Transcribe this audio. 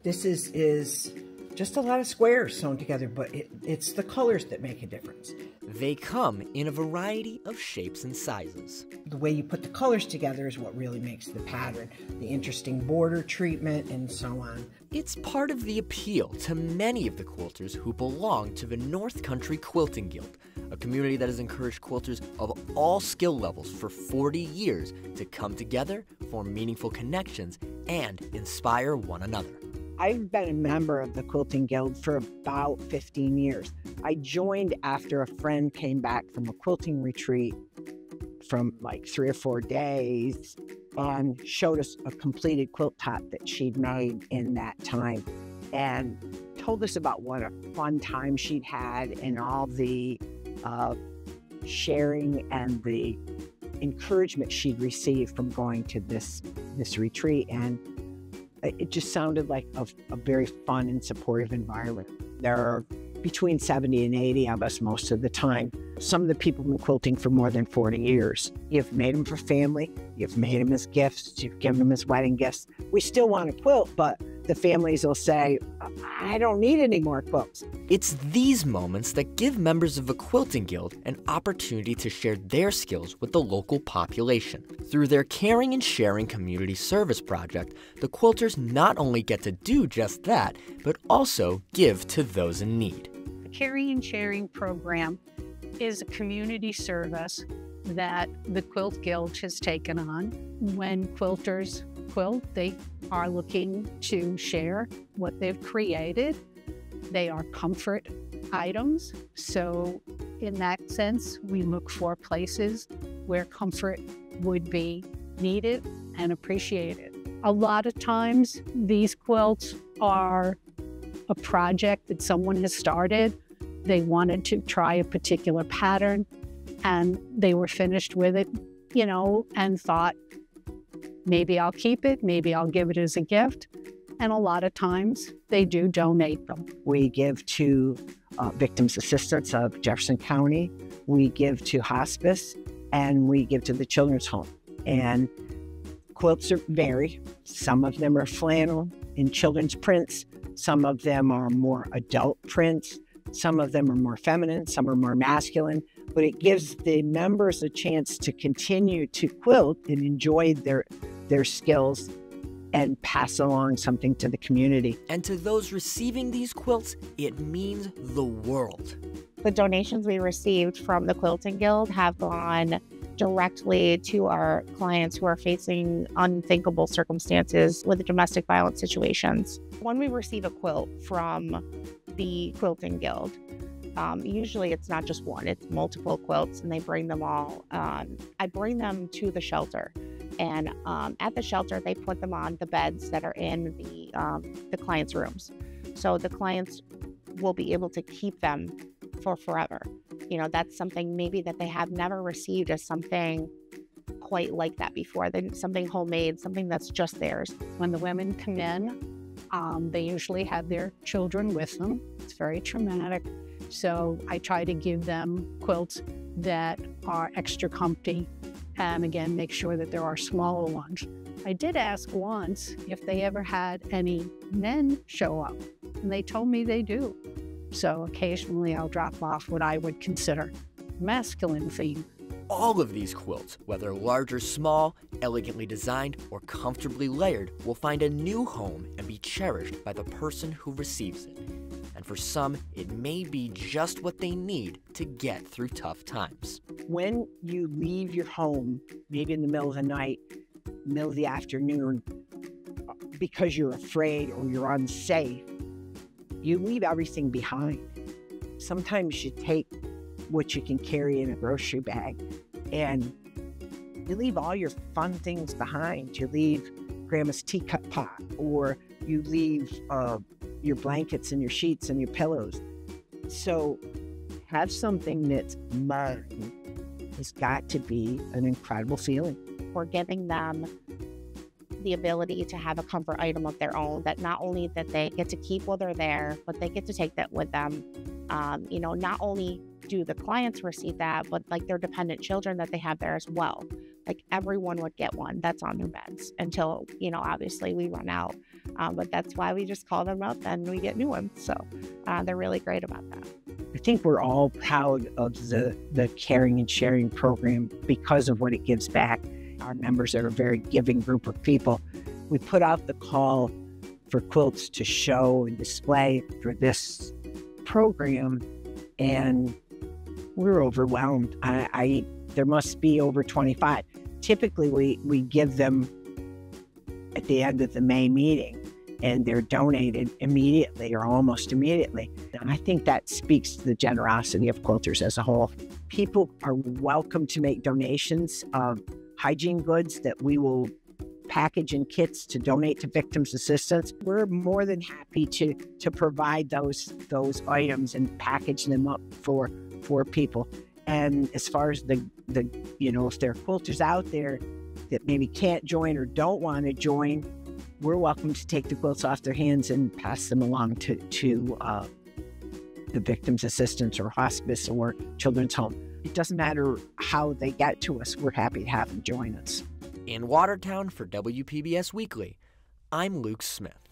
This is just a lot of squares sewn together, but it's the colors that make a difference. They come in a variety of shapes and sizes. The way you put the colors together is what really makes the pattern, the interesting border treatment and so on. It's part of the appeal to many of the quilters who belong to the North Country Quilting Guild, a community that has encouraged quilters of all skill levels for 40 years to come together, form meaningful connections, and inspire one another. I've been a member of the Quilting Guild for about 15 years. I joined after a friend came back from a quilting retreat from like 3 or 4 days and showed us a completed quilt top that she'd made in that time and told us about what a fun time she'd had and all the sharing and the encouragement she'd received from going to this retreat. And it just sounded like a very fun and supportive environment. There are between 70 and 80 of us most of the time. Some of the people have been quilting for more than 40 years. You've made them for family, you've made them as gifts, you've given them as wedding gifts. We still want to quilt, but the families will say, I don't need any more quilts. It's these moments that give members of the Quilting Guild an opportunity to share their skills with the local population. Through their Caring and Sharing community service project, the quilters not only get to do just that, but also give to those in need. The Caring and Sharing program is a community service that the Quilt Guild has taken on. When quilters quilt, they are looking to share what they've created. They are comfort items. So in that sense, we look for places where comfort would be needed and appreciated. A lot of times, these quilts are a project that someone has started. They wanted to try a particular pattern and they were finished with it, and thought, maybe I'll keep it, maybe I'll give it as a gift. And a lot of times they do donate them. We give to Victims Assistance of Jefferson County, we give to hospice, and we give to the Children's Home. And quilts vary. Some of them are flannel in children's prints. Some of them are more adult prints. Some of them are more feminine, some are more masculine, but it gives the members a chance to continue to quilt and enjoy their skills and pass along something to the community. And to those receiving these quilts, it means the world. The donations we received from the Quilting Guild have gone directly to our clients who are facing unthinkable circumstances with domestic violence situations. When we receive a quilt from the Quilting Guild, usually it's not just one, it's multiple quilts, and they bring them all. I bring them to the shelter, and at the shelter they put them on the beds that are in the clients' rooms. So the clients will be able to keep them for forever. That's something maybe that they have never received as something quite like that before. Something homemade, something that's just theirs. When the women come in, they usually have their children with them. It's very traumatic. So I try to give them quilts that are extra comfy, and again, make sure that there are smaller ones. I did ask once if they ever had any men show up, and they told me they do. So occasionally I'll drop off what I would consider masculine theme. All of these quilts, whether large or small, elegantly designed or comfortably layered, will find a new home and be cherished by the person who receives it. And for some, it may be just what they need to get through tough times. When you leave your home, maybe in the middle of the night, middle of the afternoon, because you're afraid or you're unsafe, you leave everything behind. Sometimes you take what you can carry in a grocery bag and you leave all your fun things behind. You leave grandma's teacup pot, or you leave your blankets and your sheets and your pillows. So have something that's mine has got to be an incredible feeling. We're giving them the ability to have a comfort item of their own, that not only that they get to keep while they're there, but they get to take that with them. Not only do the clients receive that, but like their dependent children that they have there as well. like everyone would get one that's on their beds until, obviously we run out. But that's why we just call them up and we get new ones. So they're really great about that. I think we're all proud of the caring and sharing program because of what it gives back. Our members are a very giving group of people. We put out the call for quilts to show and display for this program, and we're overwhelmed. There must be over 25. Typically, we give them at the end of the May meeting, and they're donated immediately or almost immediately. And I think that speaks to the generosity of quilters as a whole. People are welcome to make donations of hygiene goods that we will package in kits to donate to victims' assistance. We're more than happy to provide those items and package them up for people. And as far as the if there are quilters out there that maybe can't join or don't want to join, we're welcome to take the quilts off their hands and pass them along to the victims' assistance or hospice or children's home. It doesn't matter how they get to us. We're happy to have them join us. In Watertown for WPBS Weekly, I'm Luke Smith.